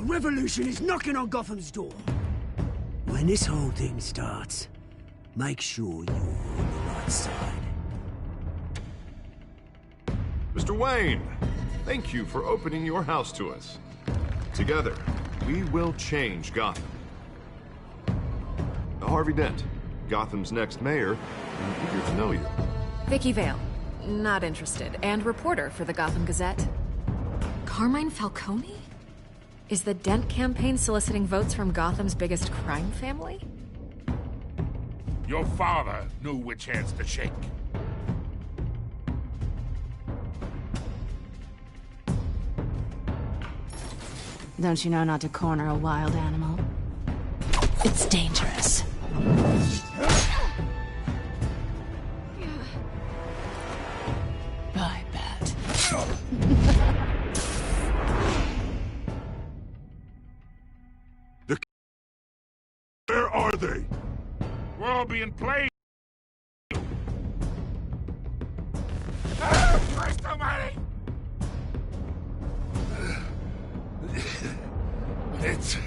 revolution is knocking on Gotham's door. When this whole thing starts, make sure you're on the right side. Mr. Wayne, thank you for opening your house to us. Together, we will change Gotham. Harvey Dent, Gotham's next mayor, and eager to know you. Vicky Vale. Not interested. And reporter for the Gotham Gazette. Carmine Falcone? Is the Dent campaign soliciting votes from Gotham's biggest crime family? Your father knew which hands to shake. Don't you know not to corner a wild animal? It's dangerous. Bye, Bat. Where are they? We're all being played. Christ almighty! It's...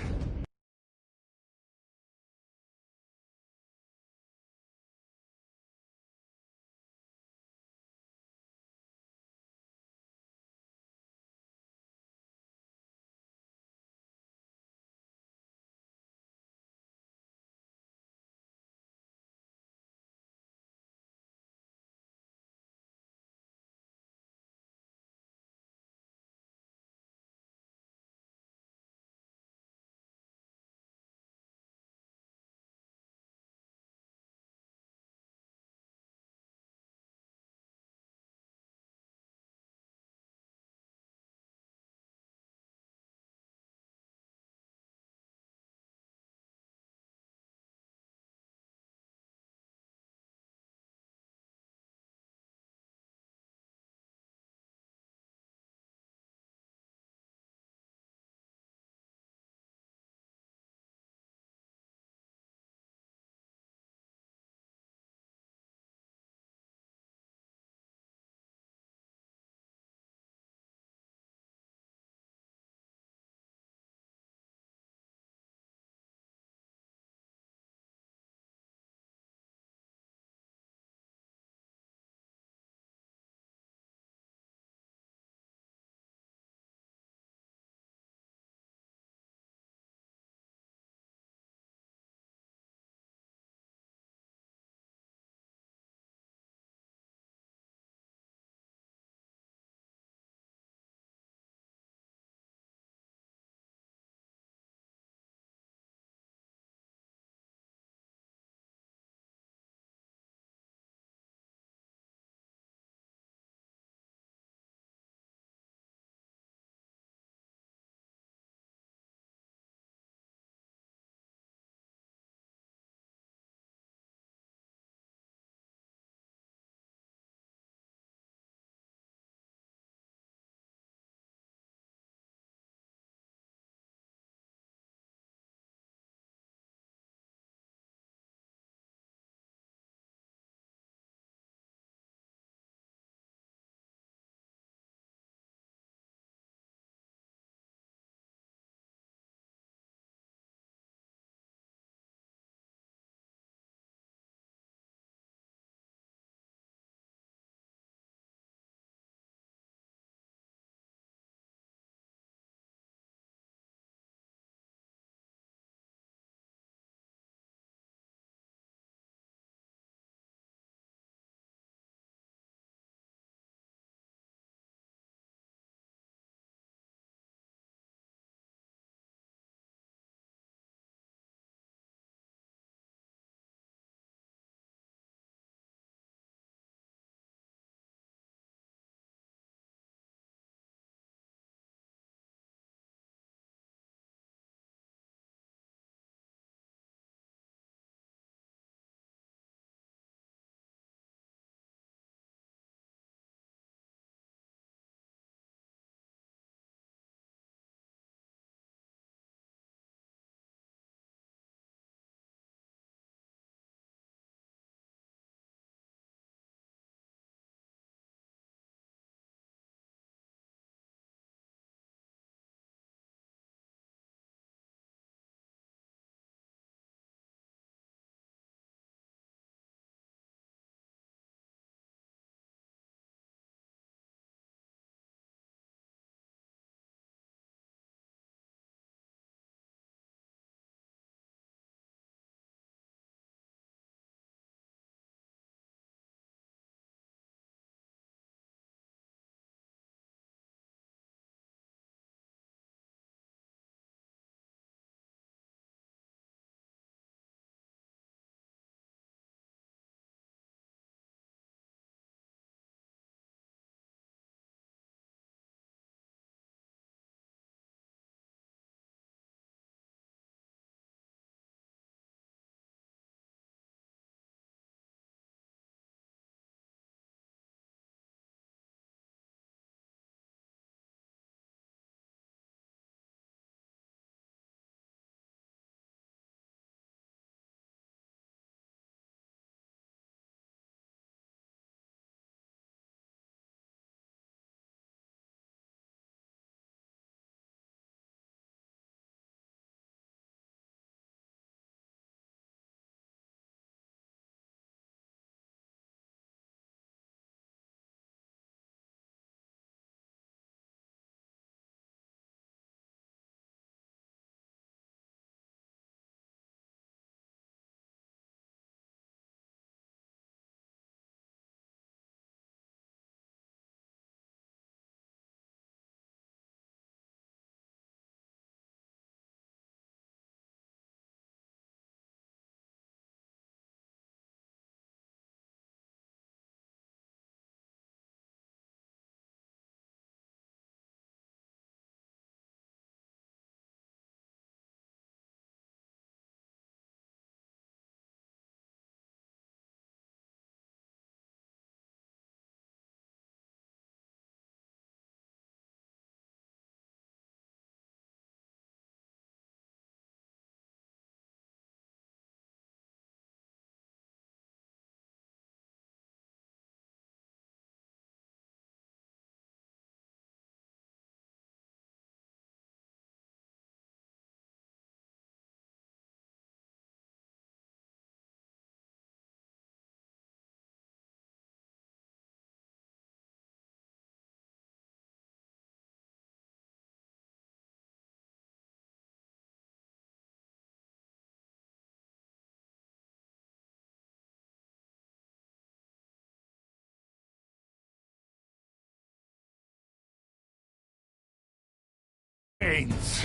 Waynes.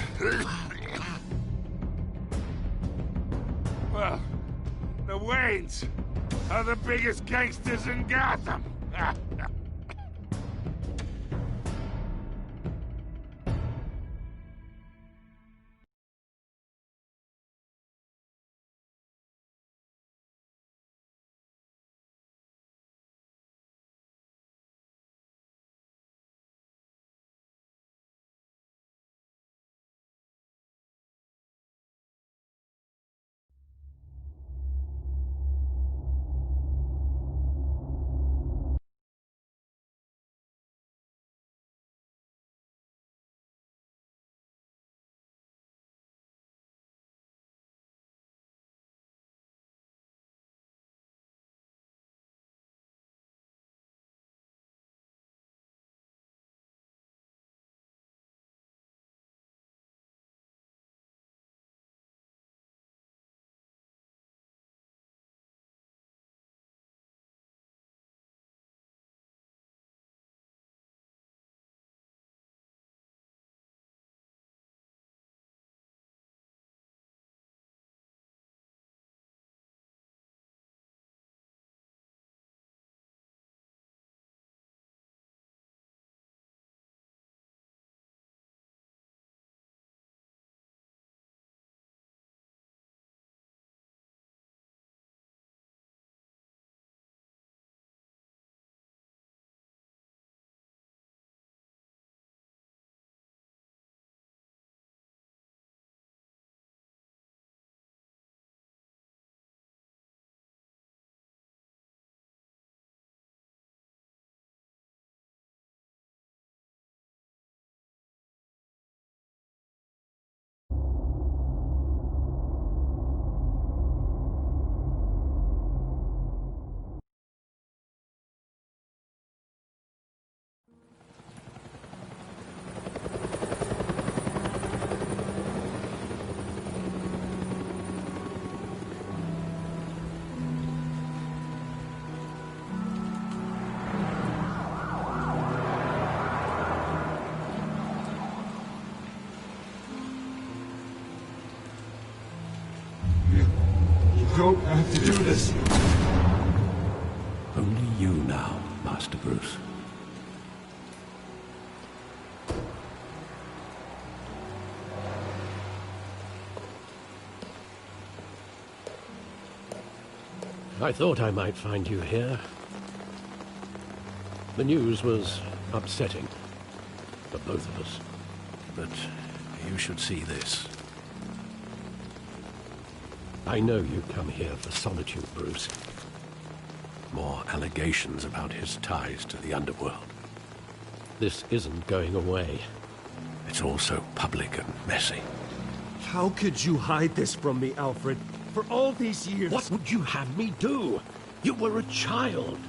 Well, the Waynes are the biggest gangsters in Gotham. You don't have to do this. Only you now, Master Bruce. I thought I might find you here. The news was upsetting for both of us. But you should see this. I know you come here for solitude, Bruce. More allegations about his ties to the underworld. This isn't going away. It's all so public and messy. How could you hide this from me, Alfred? For all these years... What would you have me do? You were a child.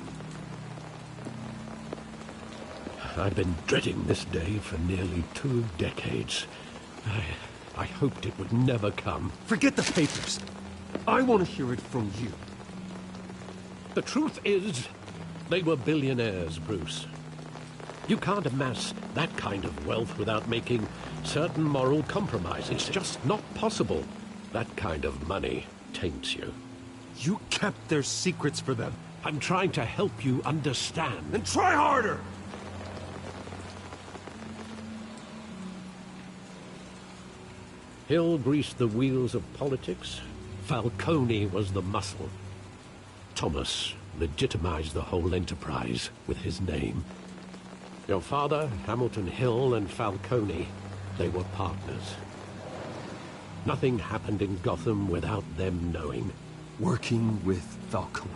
I've been dreading this day for nearly 2 decades. I hoped it would never come. Forget the papers. I want to hear it from you. The truth is, they were billionaires, Bruce. You can't amass that kind of wealth without making certain moral compromises. It's just not possible. That kind of money taints you. You kept their secrets for them. I'm trying to help you understand. Then try harder! Hill greased the wheels of politics. Falcone was the muscle. Thomas legitimized the whole enterprise with his name. Your father, Hamilton Hill, and Falcone, they were partners. Nothing happened in Gotham without them knowing. Working with Falcone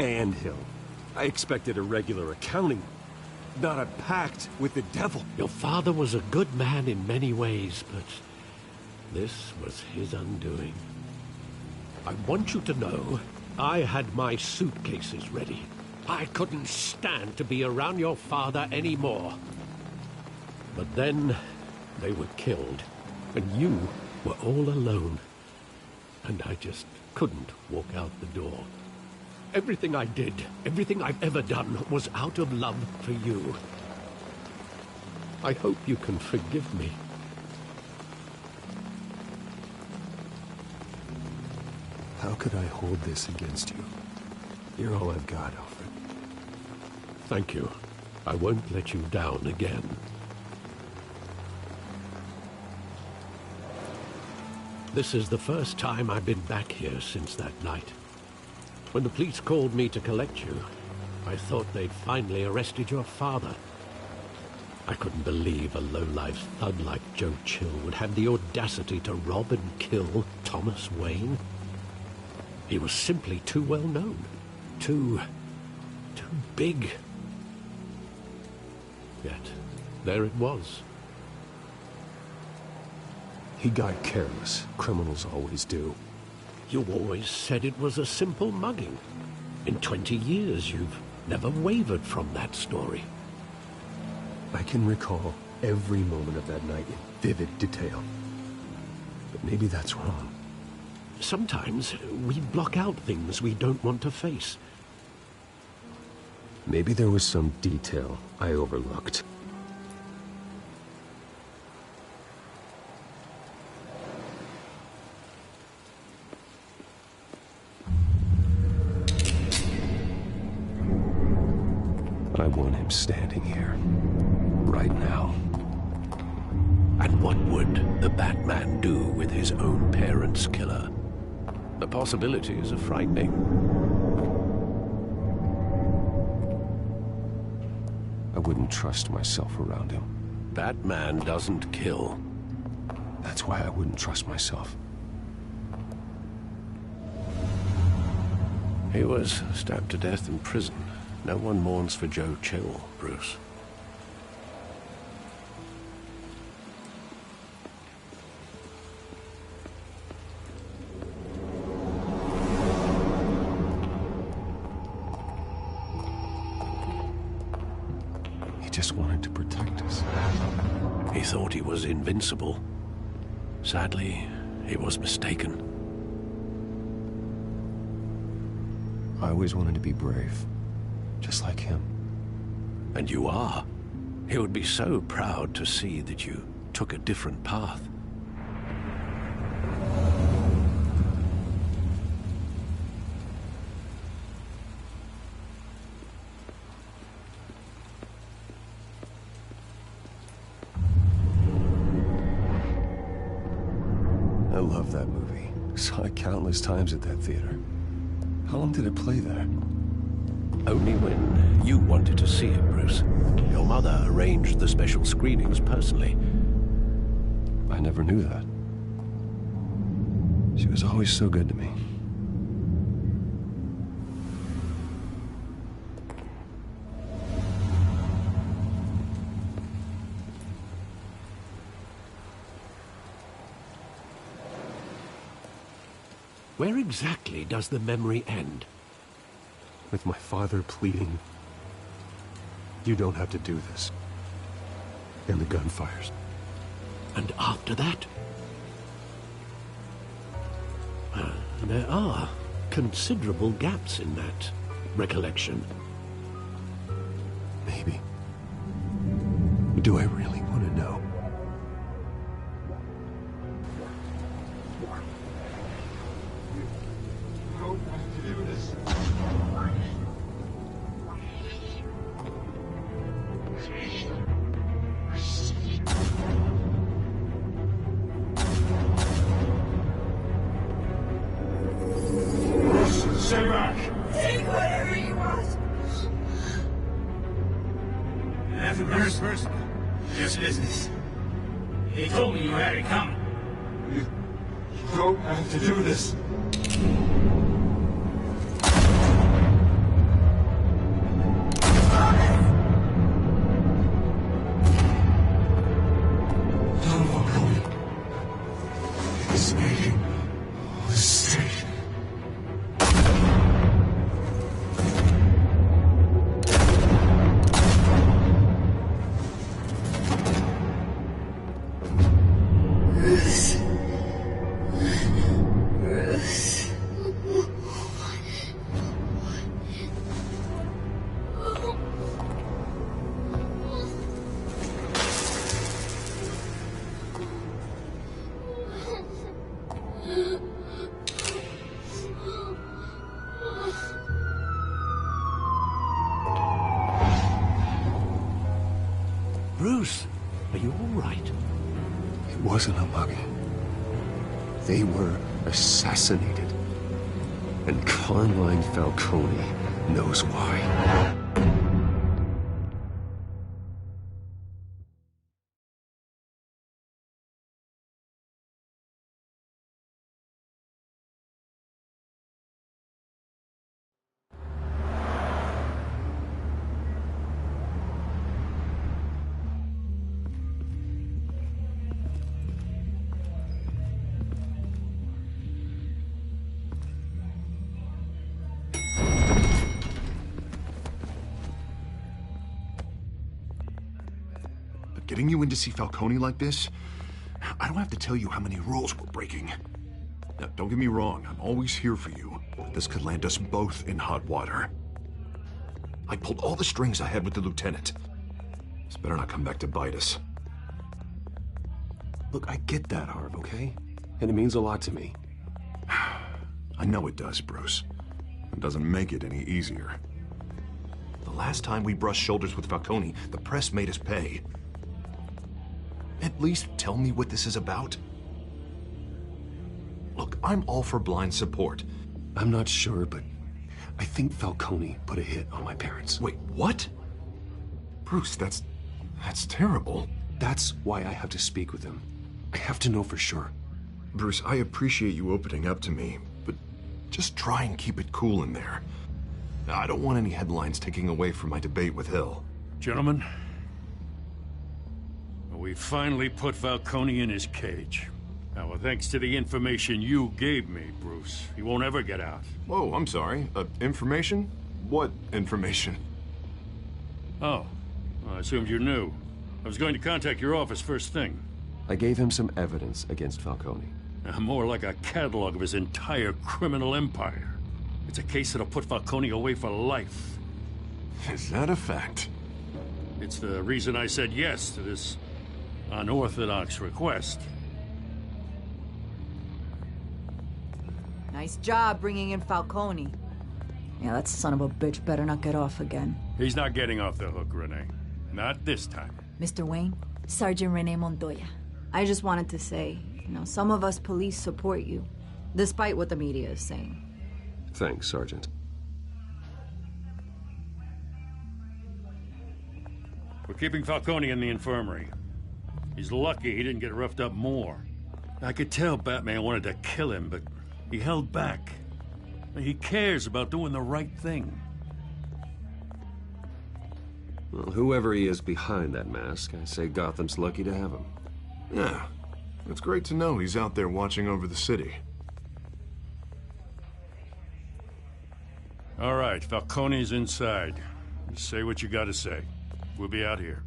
and Hill. I expected a regular accounting, not a pact with the devil. Your father was a good man in many ways, but this was his undoing. I want you to know, I had my suitcases ready. I couldn't stand to be around your father anymore. But then, they were killed, and you were all alone. And I just couldn't walk out the door. Everything I did, everything I've ever done, was out of love for you. I hope you can forgive me. How could I hold this against you? You're all I've got, Alfred. Thank you. I won't let you down again. This is the first time I've been back here since that night. When the police called me to collect you, I thought they'd finally arrested your father. I couldn't believe a low-life thug like Joe Chill would have the audacity to rob and kill Thomas Wayne. He was simply too well known. Too big. Yet, there it was. He got careless. Criminals always do. You always said it was a simple mugging. In 20 years, you've never wavered from that story. I can recall every moment of that night in vivid detail. But maybe that's wrong. Sometimes we block out things we don't want to face. Maybe there was some detail I overlooked. I want him standing here, right now. And what would the Batman do with his own parents' killer? The possibilities are frightening. I wouldn't trust myself around him. Batman doesn't kill. That's why I wouldn't trust myself. He was stabbed to death in prison. No one mourns for Joe Chill, Bruce. He just wanted to protect us. He thought he was invincible. Sadly, he was mistaken. I always wanted to be brave. Just like him. And you are. He would be so proud to see that you took a different path. I love that movie. Saw it countless times at that theater. How long did it play there? Only when you wanted to see it, Bruce. Your mother arranged the special screenings personally. I never knew that. She was always so good to me. Where exactly does the memory end? With my father pleading, "You don't have to do this." And the gun fires. And after that? There are considerable gaps in that recollection. Maybe. Do I really want to know? Stay back! Take whatever you want. Nothing personal. Just business. He told me you had it coming. You don't have to do this. Don Falcone is making a mistake. Bruce, are you all right? It wasn't a mugging. They were assassinated. And Carmine Falcone knows why. Getting you in to see Falcone like this? I don't have to tell you how many rules we're breaking. Now, don't get me wrong, I'm always here for you. But this could land us both in hot water. I pulled all the strings I had with the lieutenant. This better not come back to bite us. Look, I get that, Harv, okay? And it means a lot to me. I know it does, Bruce. It doesn't make it any easier. The last time we brushed shoulders with Falcone, the press made us pay. At least tell me what this is about. Look, I'm all for blind support. I'm not sure, but I think Falcone put a hit on my parents. Wait, what? Bruce, that's terrible. That's why I have to speak with him. I have to know for sure. Bruce, I appreciate you opening up to me, but just try and keep it cool in there. I don't want any headlines taking away from my debate with Hill. Gentlemen, we finally put Falcone in his cage. Now, thanks to the information you gave me, Bruce, he won't ever get out. Whoa, I'm sorry. Information? What information? Oh, well, I assumed you knew. I was going to contact your office first thing. I gave him some evidence against Falcone. More like a catalog of his entire criminal empire. It's a case that'll put Falcone away for life. Is that a fact? It's the reason I said yes to this unorthodox request. Nice job bringing in Falcone. Yeah, that son of a bitch better not get off again. He's not getting off the hook, Renee. Not this time. Mr. Wayne, Sergeant Renee Montoya. I just wanted to say, some of us police support you, despite what the media is saying. Thanks, Sergeant. We're keeping Falcone in the infirmary. He's lucky he didn't get roughed up more. I could tell Batman wanted to kill him, but he held back. He cares about doing the right thing. Well, whoever he is behind that mask, I say Gotham's lucky to have him. Yeah, it's great to know he's out there watching over the city. All right, Falcone's inside. Just say what you gotta say. We'll be out here.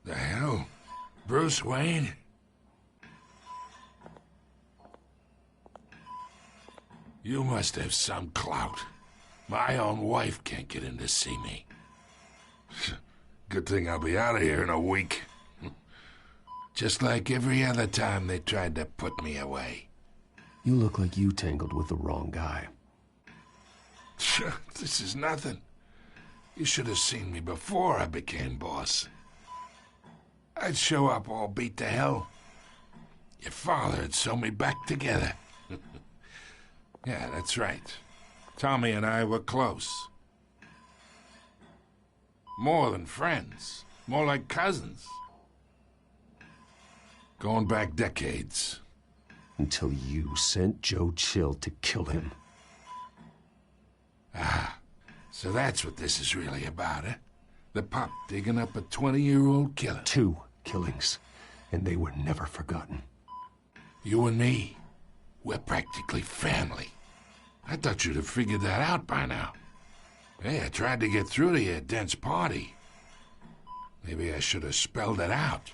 The hell? Bruce Wayne? You must have some clout. My own wife can't get in to see me. Good thing I'll be out of here in a week. Just like every other time they tried to put me away. You look like you tangled with the wrong guy. This is nothing. You should have seen me before I became boss. I'd show up all beat to hell. Your father'd sew me back together. Yeah, that's right. Tommy and I were close. More than friends. More like cousins. Going back decades. Until you sent Joe Chill to kill him. Ah, so that's what this is really about, eh? The pup digging up a 20-year-old killer. 2 killings, and they were never forgotten. You and me, we're practically family. I thought you'd have figured that out by now. Hey, I tried to get through to your dense party. Maybe I should have spelled it out.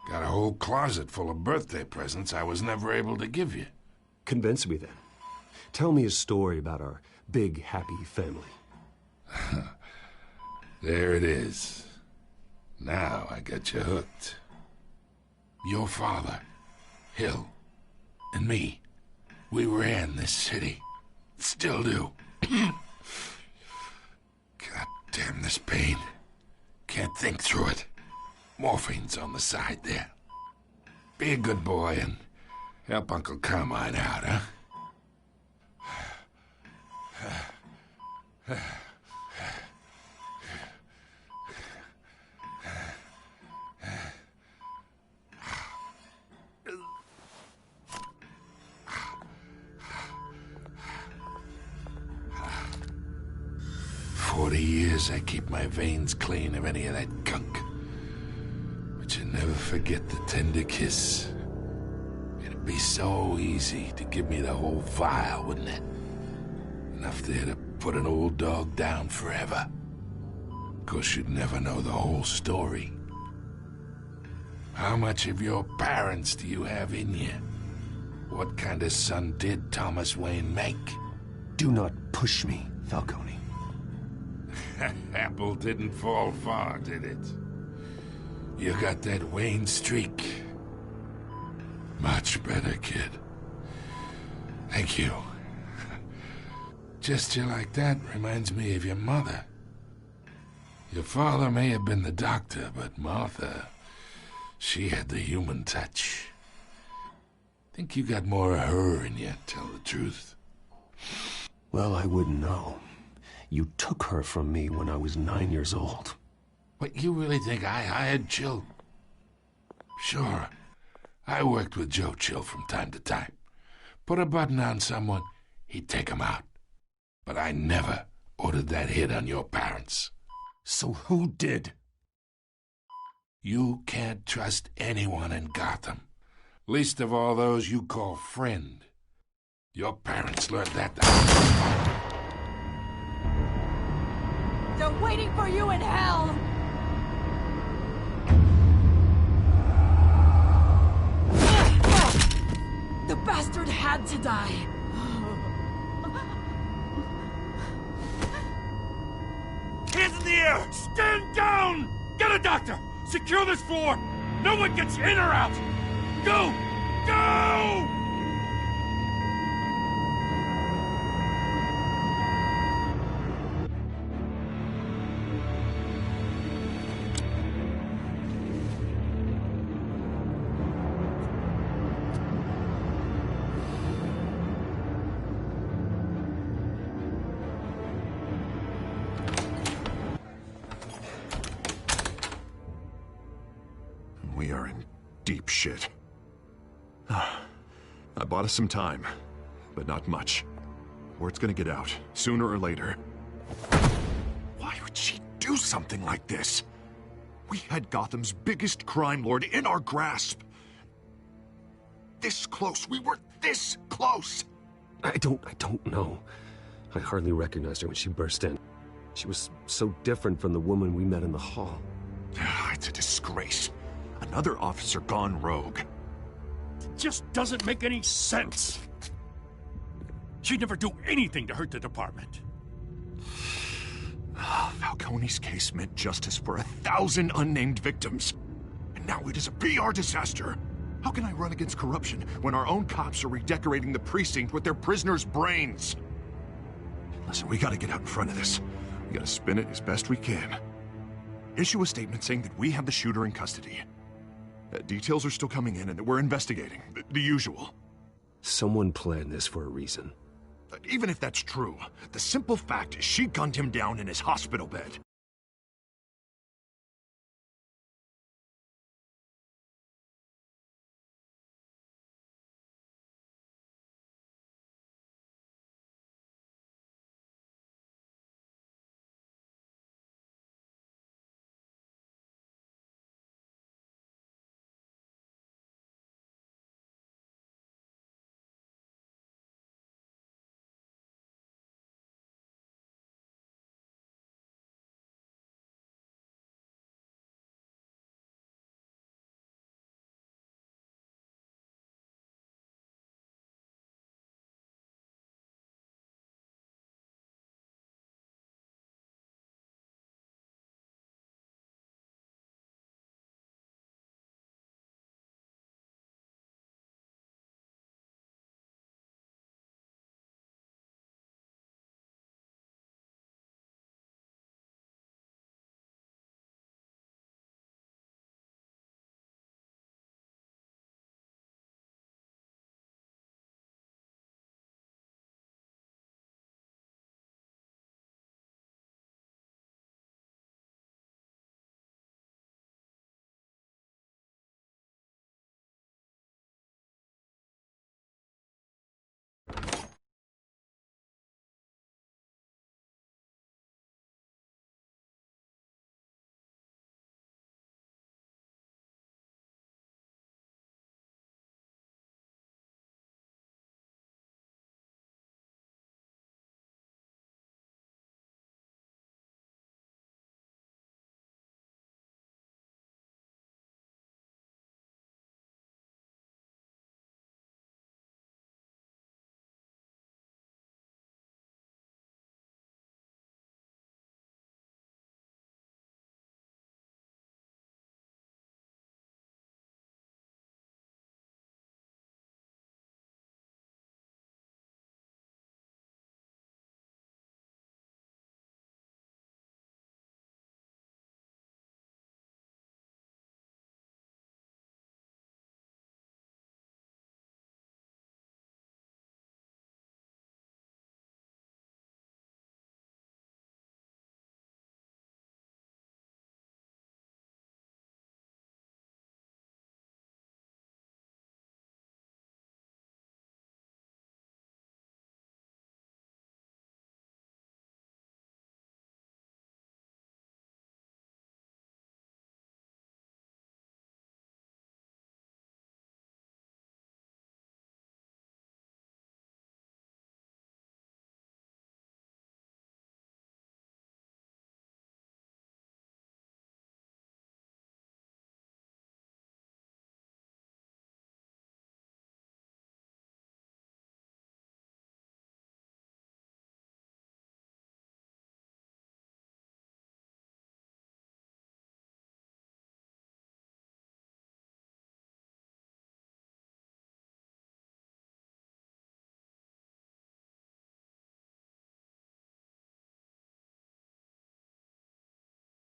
Got a whole closet full of birthday presents I was never able to give you. Convince me then. Tell me a story about our big, happy family. There it is. Now I got you hooked. Your father, Hill, and me, we ran this city. Still do. God damn this pain. Can't think through it. Morphine's on the side there. Be a good boy and help Uncle Carmine out, huh? 40 years I keep my veins clean of any of that gunk. But you never forget the tender kiss. It'd be so easy to give me the whole vial, wouldn't it? Enough there to put an old dog down forever. Of course, you'd never know the whole story. How much of your parents do you have in you? What kind of son did Thomas Wayne make? Do not push me, Falcone. Apple didn't fall far, did it? You got that Wayne streak. Much better, kid. Thank you. Gesture like that reminds me of your mother. Your father may have been the doctor, but Martha, she had the human touch. Think you got more of her in you, tell the truth. Well, I wouldn't know. You took her from me when I was 9 years old. But you really think I hired Chill? Sure. I worked with Joe Chill from time to time. Put a button on someone, he'd take him out. But I never ordered that hit on your parents. So who did? You can't trust anyone in Gotham. Least of all those you call friend. Your parents learned that. They're waiting for you in hell! The bastard had to die. Hands in the air! Stand down! Get a doctor! Secure this floor! No one gets in or out! Go! Go! We are in deep shit. I bought us some time, but not much. Word's gonna get out, sooner or later. Why would she do something like this? We had Gotham's biggest crime lord in our grasp. This close, we were this close! I don't know. I hardly recognized her when she burst in. She was so different from the woman we met in the hall. It's a disgrace. Another officer gone rogue. It just doesn't make any sense. She'd never do anything to hurt the department. Falcone's case meant justice for 1,000 unnamed victims. And now it is a PR disaster. How can I run against corruption when our own cops are redecorating the precinct with their prisoners' brains? Listen, we gotta get out in front of this. We gotta spin it as best we can. Issue a statement saying that we have the shooter in custody. Details are still coming in and that we're investigating. The usual. Someone planned this for a reason. Even if that's true, the simple fact is she gunned him down in his hospital bed.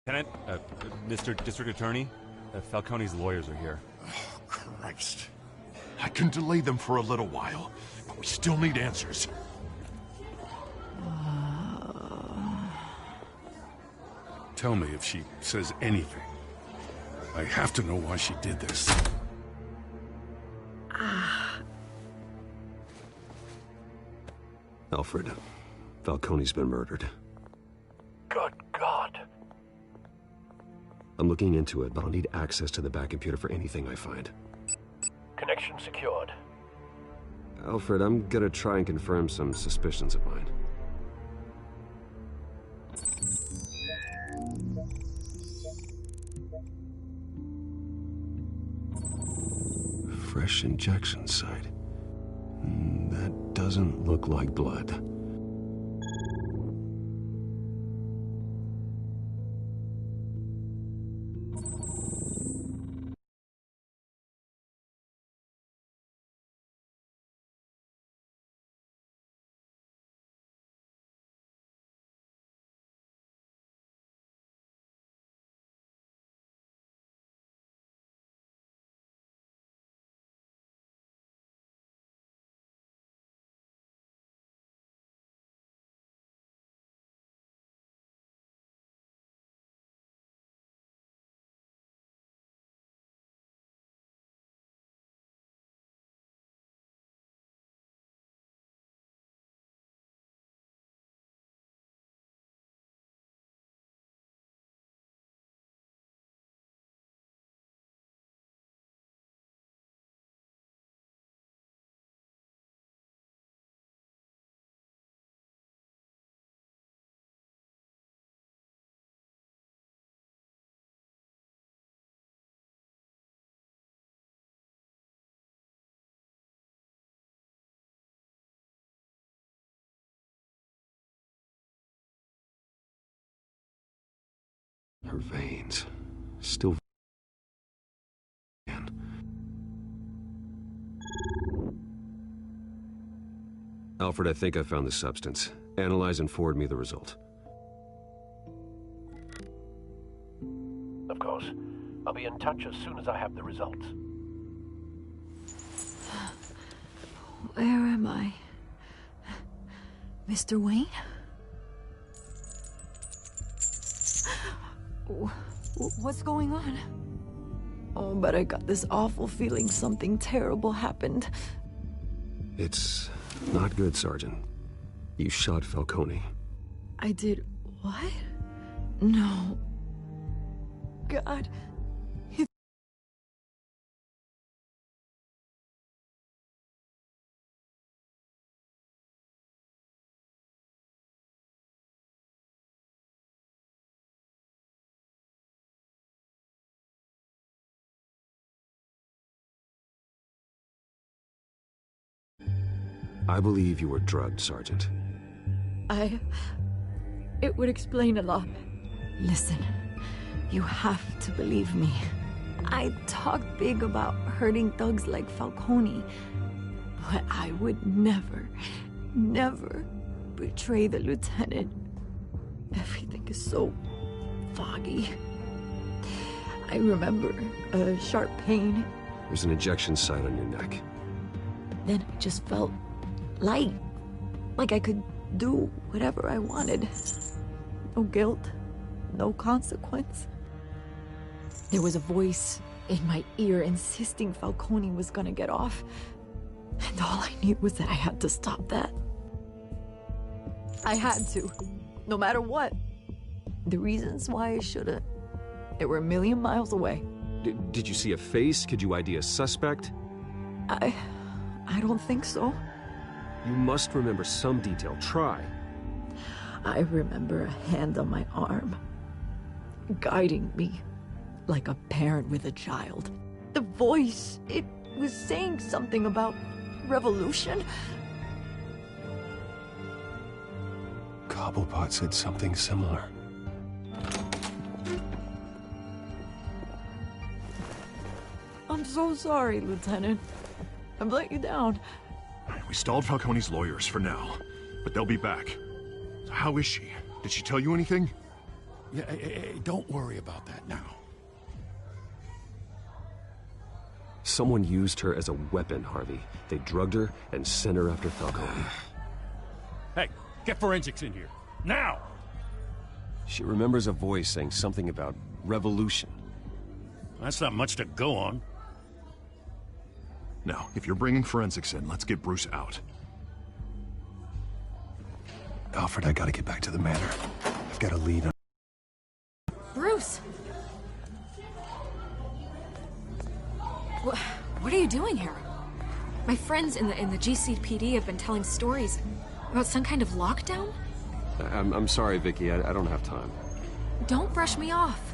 Lieutenant, Mr. District Attorney, Falcone's lawyers are here. Oh, Christ. I can delay them for a little while, but we still need answers. Tell me if she says anything. I have to know why she did this. Alfred, Falcone's been murdered. Good God. I'm looking into it, but I'll need access to the back computer for anything I find. Connection secured. Alfred, I'm gonna try and confirm some suspicions of mine. Fresh injection site. That doesn't look like blood. Her veins. Still... Alfred, I think I found the substance. Analyze and forward me the result. Of course. I'll be in touch as soon as I have the results. Where am I? Mr. Wayne? What's going on? Oh, but I got this awful feeling something terrible happened. It's not good, Sergeant. You shot Falcone. I did what? No. God. I believe you were drugged, Sergeant. It would explain a lot. Listen, you have to believe me. I talk big about hurting thugs like Falcone, but I would never, never betray the lieutenant. Everything is so foggy. I remember a sharp pain. There's an injection site on your neck. Then I just felt light, like I could do whatever I wanted. No guilt, no consequence. There was a voice in my ear insisting Falcone was gonna get off, and all I knew was that I had to stop that. I had to, no matter what. The reasons why I shouldn't, they were a million miles away. Did you see a face? Could you ID a suspect? I don't think so. You must remember some detail. Try. I remember a hand on my arm, guiding me like a parent with a child. The voice, it was saying something about revolution. Cobblepot said something similar. I'm so sorry, Lieutenant. I've let you down. We stalled Falcone's lawyers for now, but they'll be back. So how is she? Did she tell you anything? Yeah, don't worry about that now. Someone used her as a weapon, Harvey. They drugged her and sent her after Falcone. Hey, get forensics in here. Now! She remembers a voice saying something about revolution. That's not much to go on. Now, if you're bringing forensics in, let's get Bruce out. Alfred, I gotta get back to the manor. I've got a lead on... Bruce! What are you doing here? My friends in the GCPD have been telling stories about some kind of lockdown? I'm sorry, Vicky. I don't have time. Don't brush me off.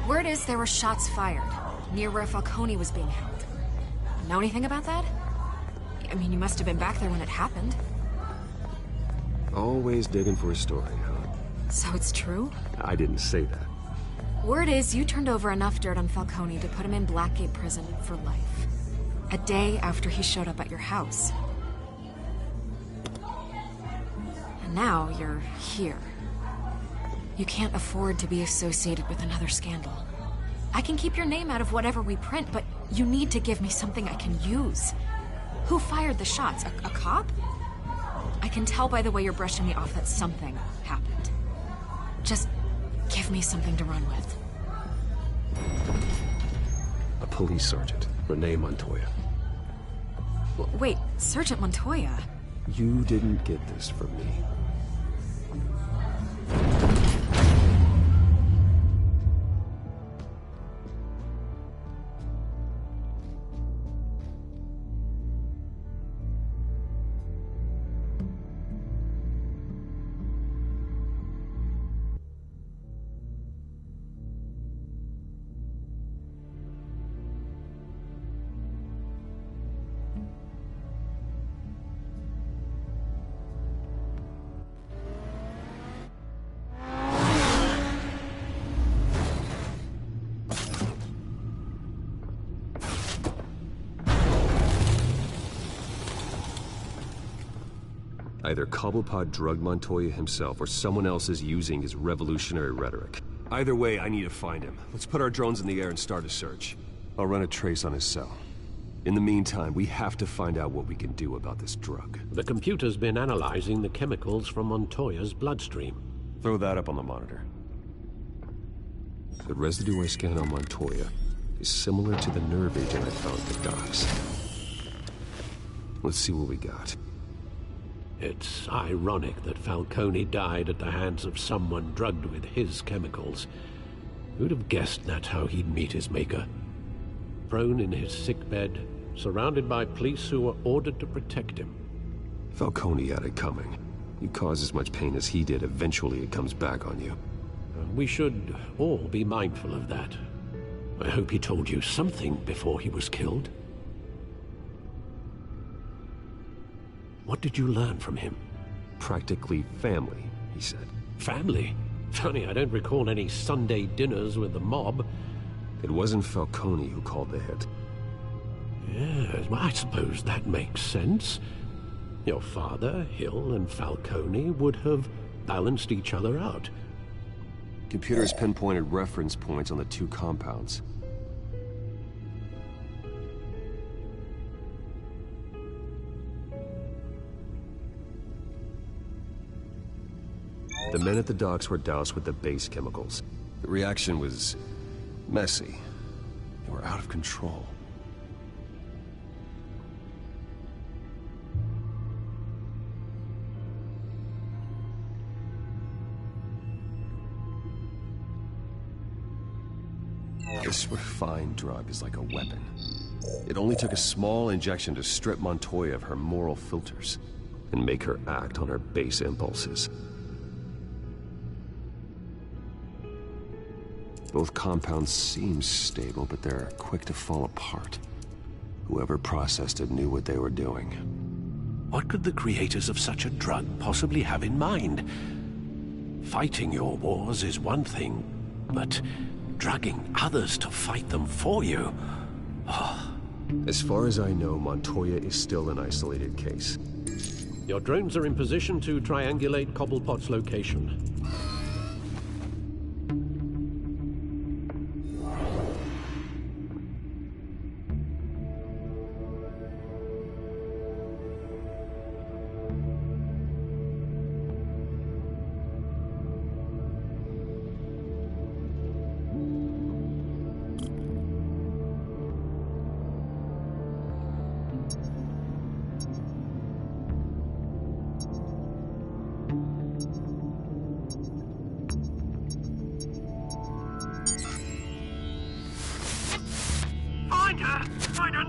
Word is there were shots fired near where Falcone was being held. Know anything about that? I mean, you must have been back there when it happened. Always digging for a story, huh? So it's true? I didn't say that. Word is you turned over enough dirt on Falcone to put him in Blackgate Prison for life. A day after he showed up at your house. And now you're here. You can't afford to be associated with another scandal. I can keep your name out of whatever we print, but you need to give me something I can use. Who fired the shots? A cop? I can tell by the way you're brushing me off that something happened. Just give me something to run with. A police sergeant, Renee Montoya. Wait, Sergeant Montoya? You didn't get this from me. Either Cobblepot drugged Montoya himself, or someone else is using his revolutionary rhetoric. Either way, I need to find him. Let's put our drones in the air and start a search. I'll run a trace on his cell. In the meantime, we have to find out what we can do about this drug. The computer's been analyzing the chemicals from Montoya's bloodstream. Throw that up on the monitor. The residue I scanned on Montoya is similar to the nerve agent I found at the docks. Let's see what we got. It's ironic that Falcone died at the hands of someone drugged with his chemicals. Who'd have guessed that's how he'd meet his maker? Prone in his sickbed, surrounded by police who were ordered to protect him. Falcone had it coming. You cause as much pain as he did, eventually it comes back on you. We should all be mindful of that. I hope he told you something before he was killed. What did you learn from him? Practically family, he said. Family? Funny, I don't recall any Sunday dinners with the mob. It wasn't Falcone who called the hit. Yes, well, I suppose that makes sense. Your father, Hill, and Falcone would have balanced each other out. Computers pinpointed reference points on the two compounds. The men at the docks were doused with the base chemicals. The reaction was messy. They were out of control. This refined drug is like a weapon. It only took a small injection to strip Montoya of her moral filters and make her act on her base impulses. Both compounds seem stable, but they're quick to fall apart. Whoever processed it knew what they were doing. What could the creators of such a drug possibly have in mind? Fighting your wars is one thing, but drugging others to fight them for you? Oh. As far as I know, Montoya is still an isolated case. Your drones are in position to triangulate Cobblepot's location.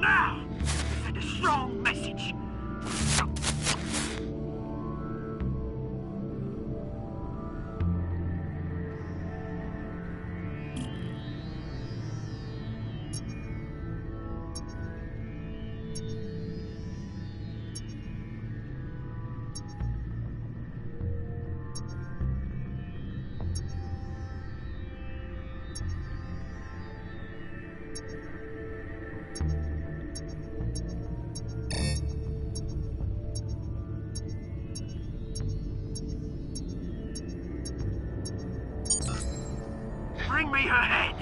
now! Send a strong message. Bring me her head!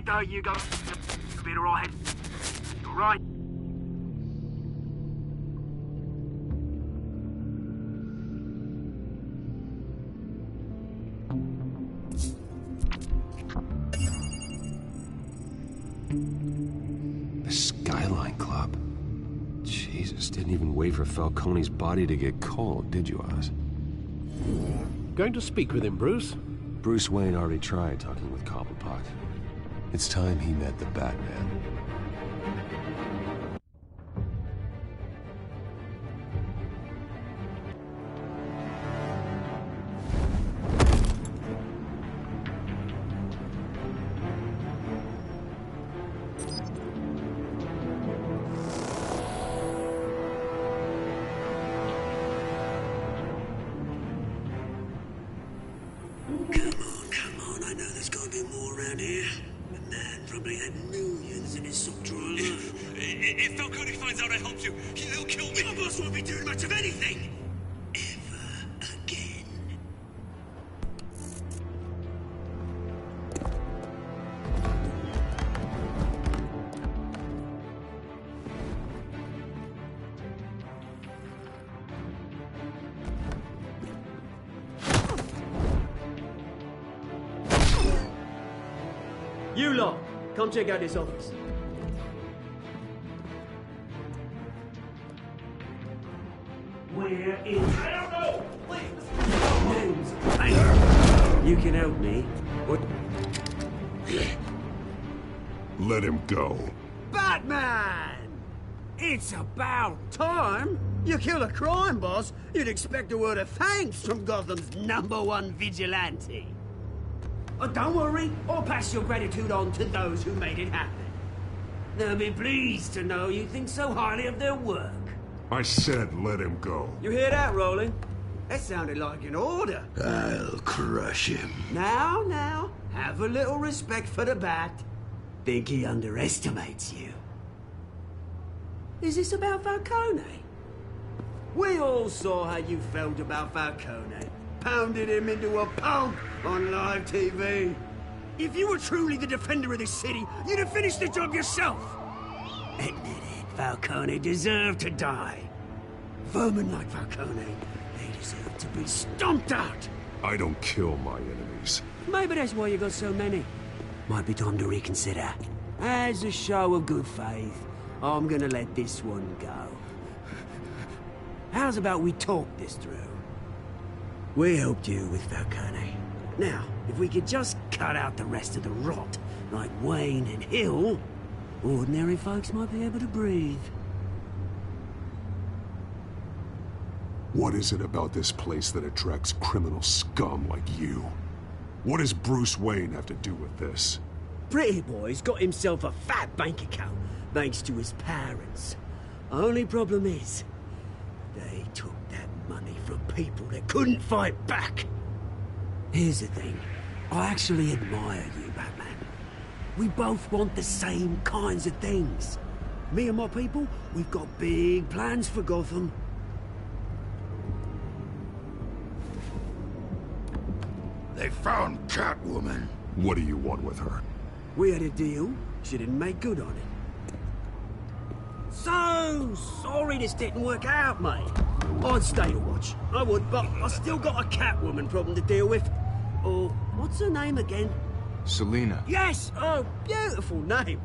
There you go. Be all right. All right. The Skyline Club. Jesus, didn't even wait for Falcone's body to get cold, did you, Oz? Going to speak with him, Bruce? Bruce Wayne already tried talking with Cobblepot. It's time he met the Batman. Come on, I know there's gotta be more around here. The man probably had millions in his sock drawer alone. If Falcone finds out I helped you, he'll kill me. Your boss won't be doing much of anything. Ever again. You lot, come check out this office. Where is... I don't know! Names. Hey, you can help me. What? Let him go. Batman! It's about time. You kill a crime boss, you'd expect a word of thanks from Gotham's #1 vigilante. Oh, don't worry, I'll pass your gratitude on to those who made it happen. They'll be pleased to know you think so highly of their work. I said let him go. You hear that, Roland? That sounded like an order. I'll crush him. Now, have a little respect for the Bat. Think he underestimates you. Is this about Falcone? We all saw how you felt about Falcone. Pounded him into a pulp on live TV. If you were truly the defender of this city, you'd have finished the job yourself. Admit it, Falcone deserved to die. Vermin like Falcone, they deserve to be stomped out. I don't kill my enemies. Maybe that's why you got so many. Might be time to reconsider. As a show of good faith, I'm gonna let this one go. How's about we talk this through? We helped you with Falcone. Now, if we could just cut out the rest of the rot, like Wayne and Hill, ordinary folks might be able to breathe. What is it about this place that attracts criminal scum like you? What does Bruce Wayne have to do with this? Pretty Boy's got himself a fat bank account, thanks to his parents. Only problem is, they took that money from people that couldn't fight back. Here's the thing. I actually admire you, Batman. We both want the same kinds of things. Me and my people, we've got big plans for Gotham. They found Catwoman. What do you want with her? We had a deal. She didn't make good on it. So sorry this didn't work out, mate. I'd stay to watch. I would, but I still got a Catwoman problem to deal with. Oh, what's her name again? Selina. Yes! Oh, beautiful name.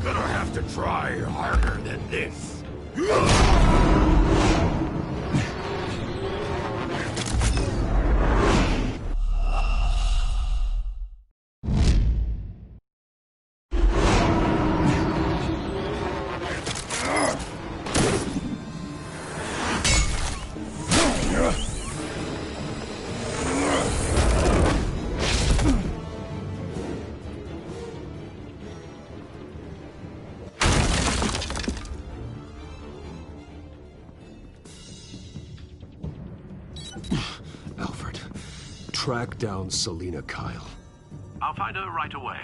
Gonna have to try harder than this. Alfred, track down Selina Kyle. I'll find her right away.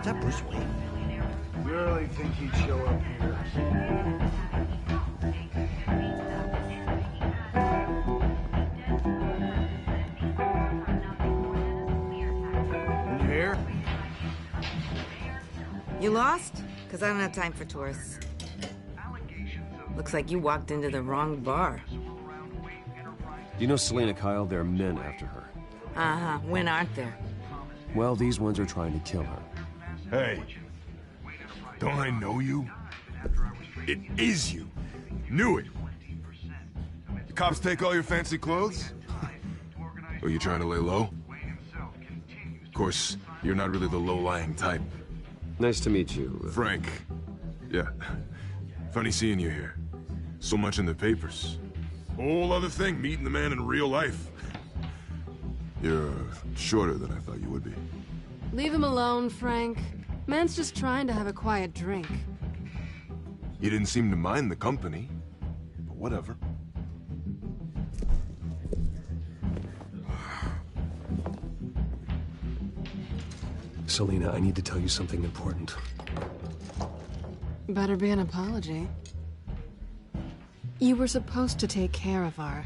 Is that Bruce Wayne? You really think he'd show up here? You here? You lost? Because I don't have time for tourists. Looks like you walked into the wrong bar. You know Selina Kyle? There are men after her. Uh-huh. When aren't there? Well, these ones are trying to kill her. Hey, don't I know you? It is you. Knew it. The cops take all your fancy clothes? Or you trying to lay low? Of course, you're not really the low-lying type. Nice to meet you. Frank. Yeah. Funny seeing you here. So much in the papers. Whole other thing, meeting the man in real life. You're shorter than I thought you would be. Leave him alone, Frank. Man's just trying to have a quiet drink. You didn't seem to mind the company. But whatever. Selina, I need to tell you something important. Better be an apology. You were supposed to take care of our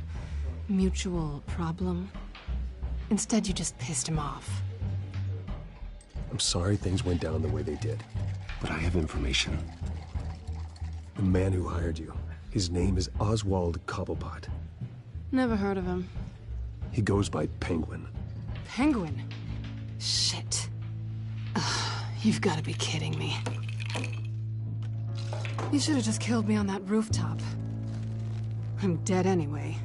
mutual problem. Instead, you just pissed him off. I'm sorry things went down the way they did, but I have information. The man who hired you, his name is Oswald Cobblepot. Never heard of him. He goes by Penguin. Penguin? Shit. Ugh, you've got to be kidding me. You should have just killed me on that rooftop. I'm dead anyway.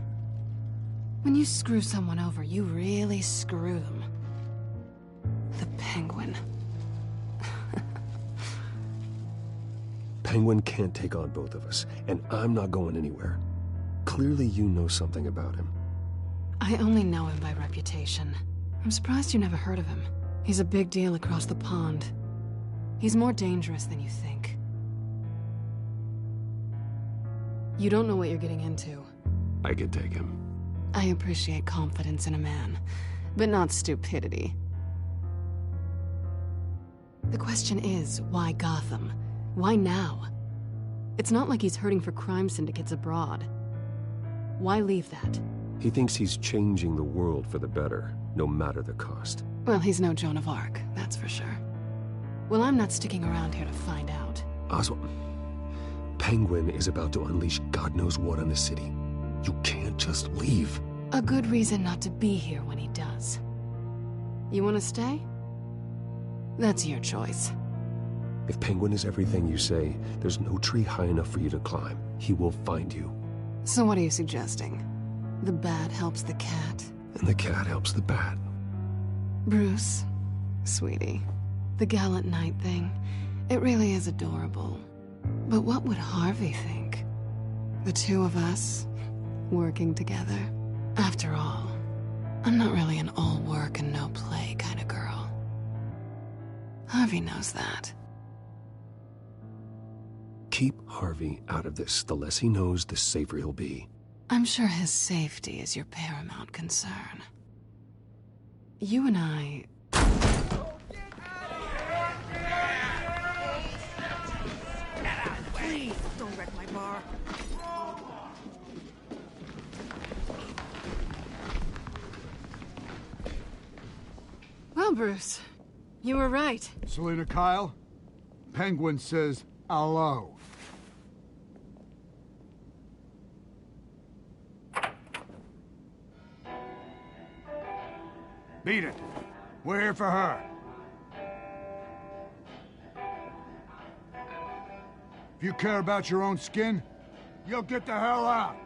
When you screw someone over, you really screw them. The Penguin. Penguin can't take on both of us, and I'm not going anywhere. Clearly you know something about him. I only know him by reputation. I'm surprised you never heard of him. He's a big deal across the pond. He's more dangerous than you think. You don't know what you're getting into. I could take him. I appreciate confidence in a man, but not stupidity. The question is, why Gotham? Why now? It's not like he's hurting for crime syndicates abroad. Why leave that? He thinks he's changing the world for the better, no matter the cost. Well, he's no Joan of Arc, that's for sure. Well, I'm not sticking around here to find out. Oswald, Penguin is about to unleash God knows what on the city. You can't just leave. A good reason not to be here when he does. You want to stay? That's your choice. If Penguin is everything you say, there's no tree high enough for you to climb. He will find you. So what are you suggesting? The bat helps the cat? And the cat helps the bat. Bruce, sweetie, the gallant knight thing, it really is adorable. But what would Harvey think? The two of us, working together? After all, I'm not really an all work and no play kind of girl. Harvey knows that. Keep Harvey out of this. The less he knows, the safer he'll be. I'm sure his safety is your paramount concern. You and I... Please, don't wreck my bar. Well, Bruce, you were right. Selina Kyle, Penguin says hello. Beat it. We're here for her. If you care about your own skin, you'll get the hell out.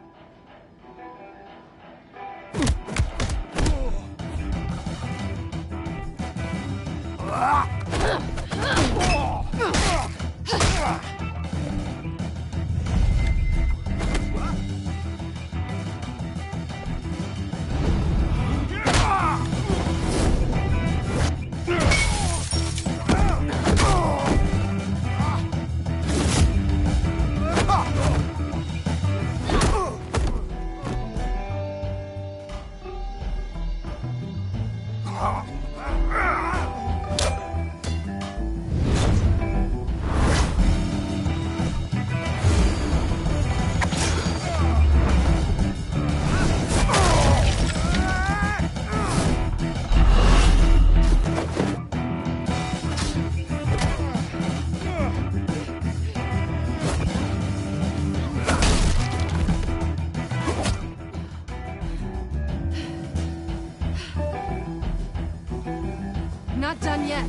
Not done yet.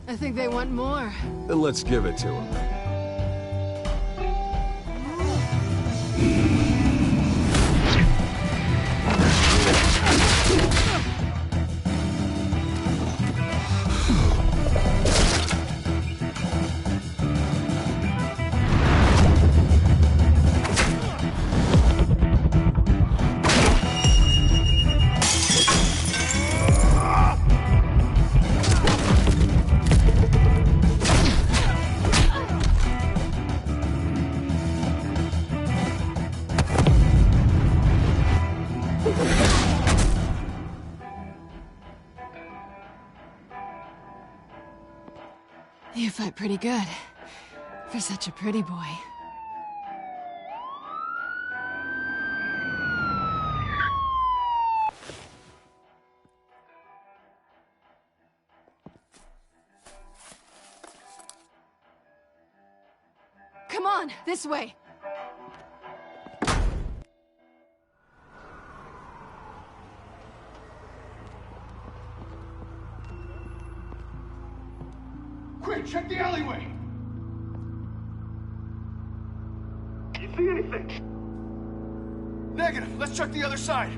I think they want more. Then let's give it to him. You fight pretty good. For such a pretty boy. Come on, this way. check the alleyway! You see anything? Negative. Let's check the other side.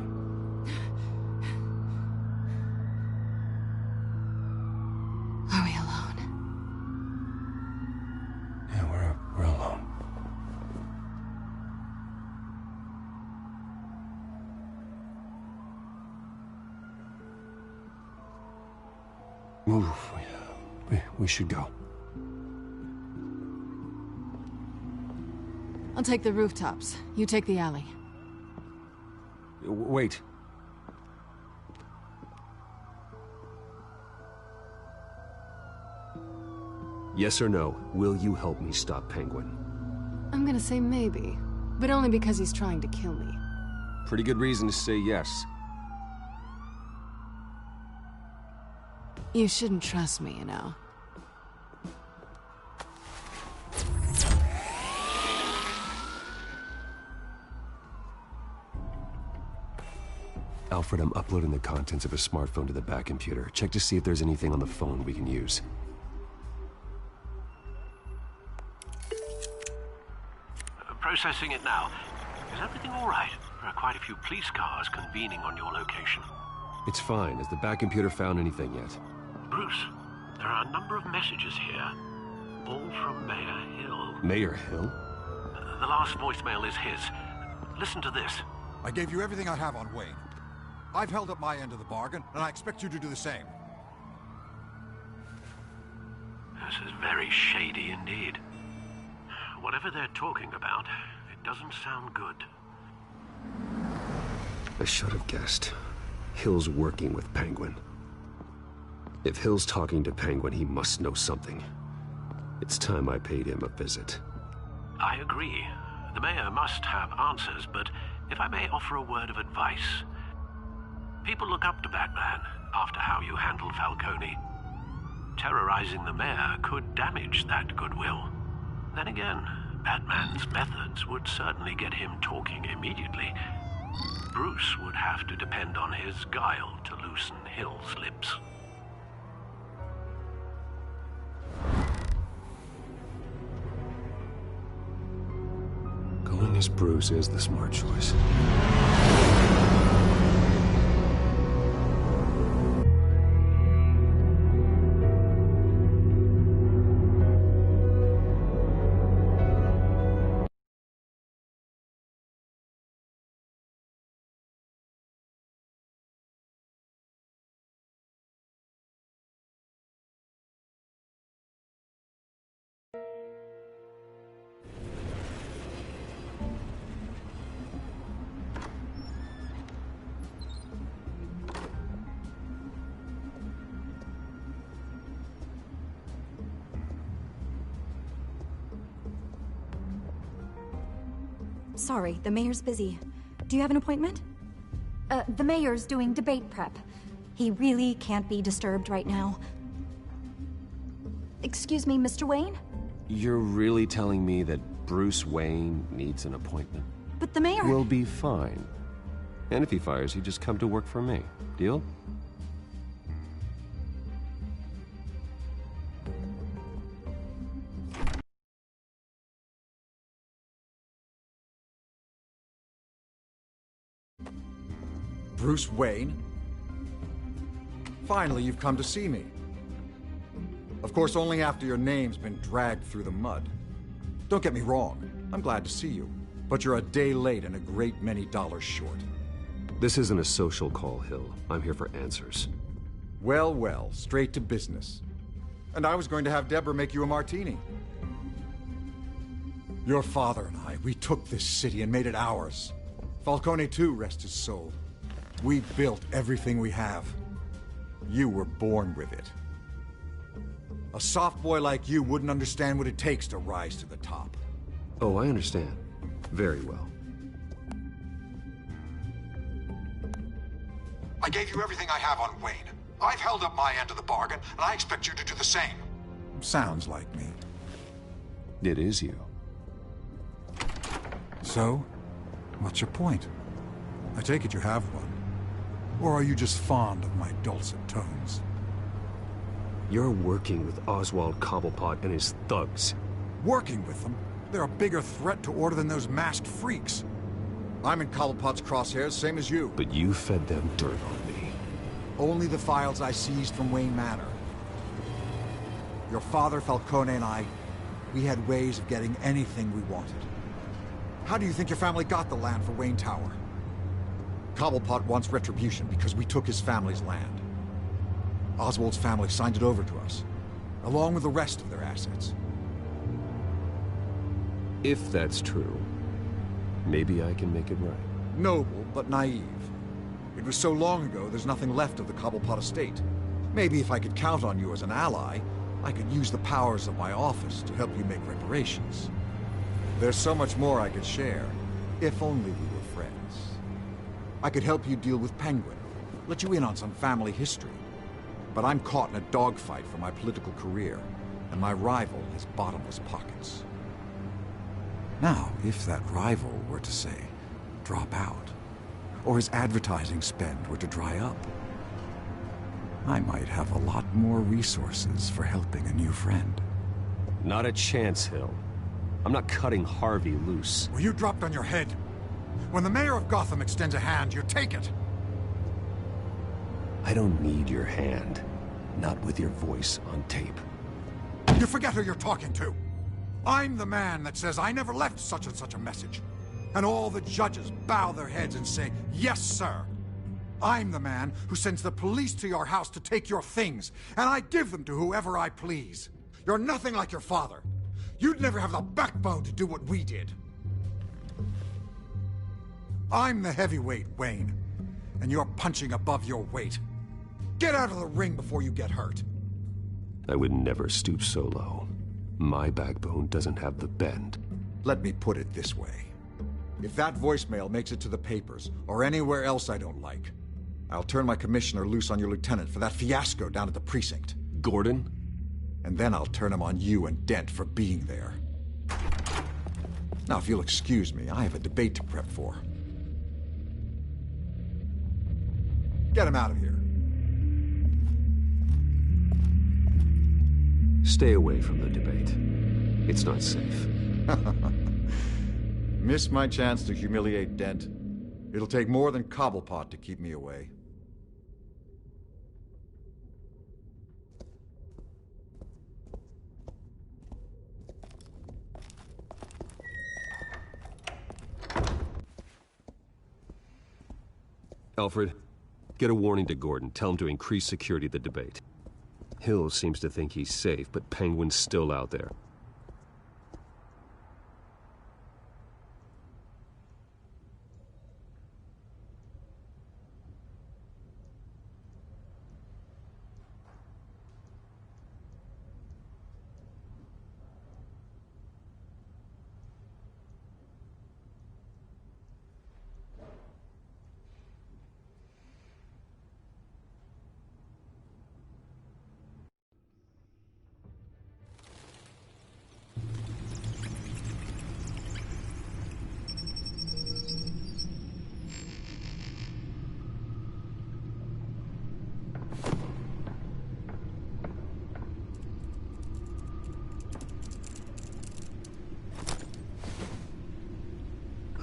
Are we alone? Yeah, we're alone. Ooh, we should go. I'll take the rooftops. You take the alley. Wait. Yes or no, will you help me stop Penguin? I'm gonna say maybe, but only because he's trying to kill me. Pretty good reason to say yes. You shouldn't trust me, you know. Alfred, I'm uploading the contents of a smartphone to the back computer. Check to see if there's anything on the phone we can use. Processing it now. Is everything all right? There are quite a few police cars convening on your location. It's fine. Has the back computer found anything yet? Bruce, there are a number of messages here, all from Mayor Hill. Mayor Hill? The last voicemail is his. Listen to this. I gave you everything I have on Wayne. I've held up my end of the bargain, and I expect you to do the same. This is very shady indeed. Whatever they're talking about, it doesn't sound good. I should have guessed. Hill's working with Penguin. If Hill's talking to Penguin, he must know something. It's time I paid him a visit. I agree. The mayor must have answers, but if I may offer a word of advice. People look up to Batman after how you handled Falcone. Terrorizing the mayor could damage that goodwill. Then again, Batman's methods would certainly get him talking immediately. Bruce would have to depend on his guile to loosen Hill's lips. Going as Bruce is the smart choice. Sorry, the mayor's busy. Do you have an appointment? The mayor's doing debate prep. He really can't be disturbed right now. Excuse me, Mr. Wayne? You're really telling me that Bruce Wayne needs an appointment? But the mayor... We'll be fine. And if he fires, he'd just come to work for me. Deal? Bruce Wayne? Finally, you've come to see me. Of course, only after your name's been dragged through the mud. Don't get me wrong, I'm glad to see you. But you're a day late and a great many dollars short. This isn't a social call, Hill. I'm here for answers. Well, well, straight to business. And I was going to have Deborah make you a martini. Your father and I, we took this city and made it ours. Falcone too, rest his soul. We built everything we have. You were born with it. A soft boy like you wouldn't understand what it takes to rise to the top. Oh, I understand. Very well. I gave you everything I have on Wayne. I've held up my end of the bargain, and I expect you to do the same. Sounds like me. It is you. So, what's your point? I take it you have one. Or are you just fond of my dulcet tones? You're working with Oswald Cobblepot and his thugs. Working with them? They're a bigger threat to Order than those masked freaks. I'm in Cobblepot's crosshairs, same as you. But you fed them dirt on me. Only the files I seized from Wayne Manor. Your father, Falcone, and I, we had ways of getting anything we wanted. How do you think your family got the land for Wayne Tower? Cobblepot wants retribution because we took his family's land. Oswald's family signed it over to us, along with the rest of their assets. If that's true, maybe I can make it right. Noble, but naive. It was so long ago, there's nothing left of the Cobblepot estate. Maybe if I could count on you as an ally, I could use the powers of my office to help you make reparations. There's so much more I could share, if only we were friends. I could help you deal with Penguin, let you in on some family history. But I'm caught in a dogfight for my political career, and my rival has bottomless pockets. Now, if that rival were to say, drop out, or his advertising spend were to dry up, I might have a lot more resources for helping a new friend. Not a chance, Hill. I'm not cutting Harvey loose. Well, you dropped on your head. When the mayor of Gotham extends a hand, you take it. I don't need your hand. Not with your voice on tape. You forget who you're talking to. I'm the man that says I never left such and such a message. And all the judges bow their heads and say, yes, sir. I'm the man who sends the police to your house to take your things, and I give them to whoever I please. You're nothing like your father. You'd never have the backbone to do what we did. I'm the heavyweight, Wayne, and you're punching above your weight. Get out of the ring before you get hurt. I would never stoop so low. My backbone doesn't have the bend. Let me put it this way. If that voicemail makes it to the papers, or anywhere else I don't like, I'll turn my commissioner loose on your lieutenant for that fiasco down at the precinct. Gordon? And then I'll turn him on you and Dent for being there. Now, if you'll excuse me, I have a debate to prep for. Get him out of here. Stay away from the debate. It's not safe. Miss my chance to humiliate Dent. It'll take more than Cobblepot to keep me away. Alfred, get a warning to Gordon. Tell him to increase security at the debate. Hill seems to think he's safe, but Penguin's still out there.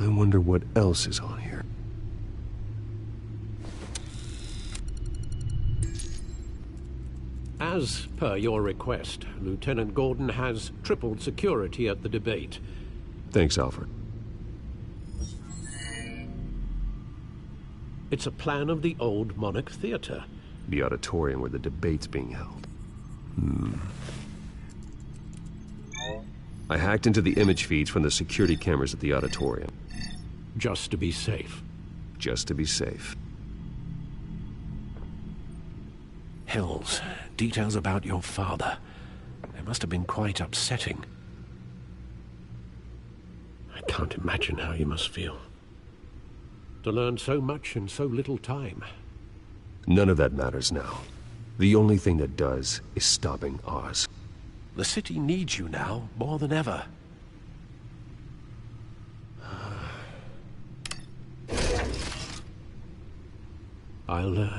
I wonder what else is on here. As per your request, Lieutenant Gordon has tripled security at the debate. Thanks, Alfred. It's a plan of the old Monarch Theater. The auditorium where the debate's being held. I hacked into the image feeds from the security cameras at the auditorium. Just to be safe. Just to be safe. Hills, details about your father. They must have been quite upsetting. I can't imagine how you must feel. To learn so much in so little time. None of that matters now. The only thing that does is stopping Oz. The city needs you now, more than ever. I'll